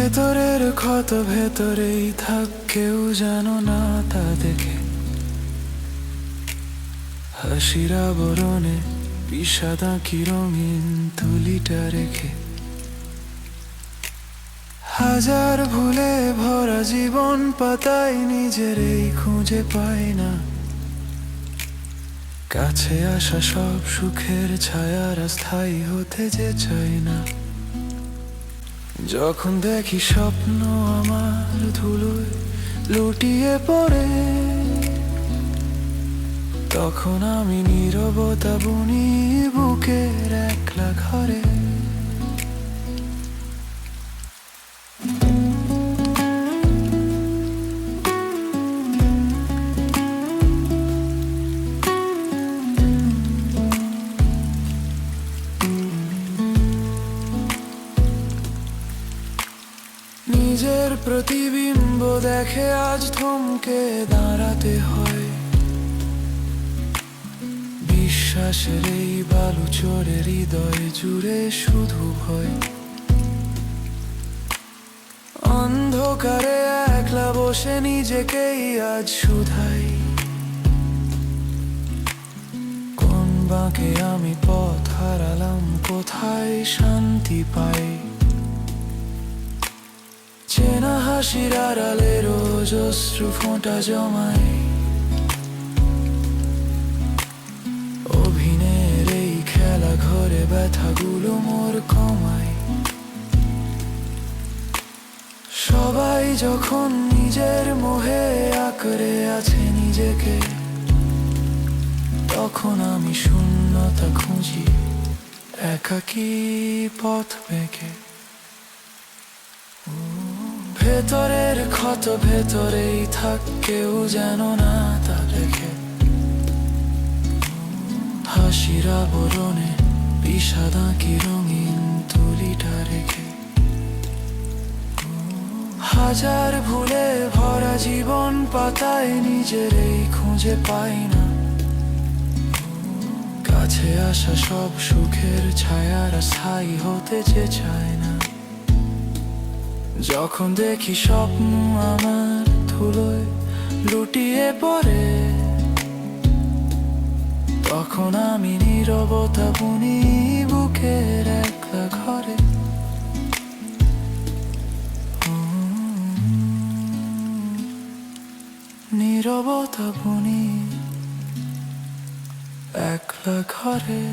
ভেতরের ক্ষত ভেতরেই থাক, কেউ জানো না তা দেখে। হাসির আবরণে বিষাদা কি রঙিন তুলিটা রেখে। হাজার ভুলে ভরা জীবন পাতায় নিজেরই খুঁজে পাই না। কাছে আসা সব সুখের ছায়ার স্থায়ী হতে যে চাই না। যখন দেখি স্বপ্ন আমার ধুলোয় লুটিয়ে পড়ে, তখন আমি নীরবতা বুনি বুকের একলা ঘরে। নিজের প্রতিবিম্ব দেখে আজ থমকে দাঁড়াতে হয়। বিশ্বাসের এই বালু চোরে হৃদয় জুড়ে শুধু ভয়। অন্ধকারে একলা বসে নিজেকেই আজ শুধাই, কোন বাঁকে আমি পথ হারালাম, কোথায় শান্তি পাই। চেনা হাসির আড়ালে রোজ অশ্রু ফোঁটা জমাই। অভিনয়ের এই খেলা ঘরে ব্যথাগুলো মোর কমাই। সবাই যখন নিজের মোহে আঁকড়ে আছে নিজেকে, তখন আমি শূন্যতা খুঁজি একাকী পথ বেঁকে। ভেতরের ক্ষত ভেতরেই থাক, কেউ যেন না তা দেখে। হাসির আবরণে বিষাদা কি রঙিন তুলিটা রেখে। হাজার ভুলে ভরা জীবন পাতায় নিজেরই খুঁজে পাই না। কাছে আসা সব সুখের ছায়ারা স্থায়ী হতে যে চায় না। যখন দেখি স্বপ্ন আমার ধুলোয় লুটিয়ে পড়ে, তখন আমি নীরবতা বুনি বুকের একলা ঘরে। নীরবতা বুনি একলা ঘরে।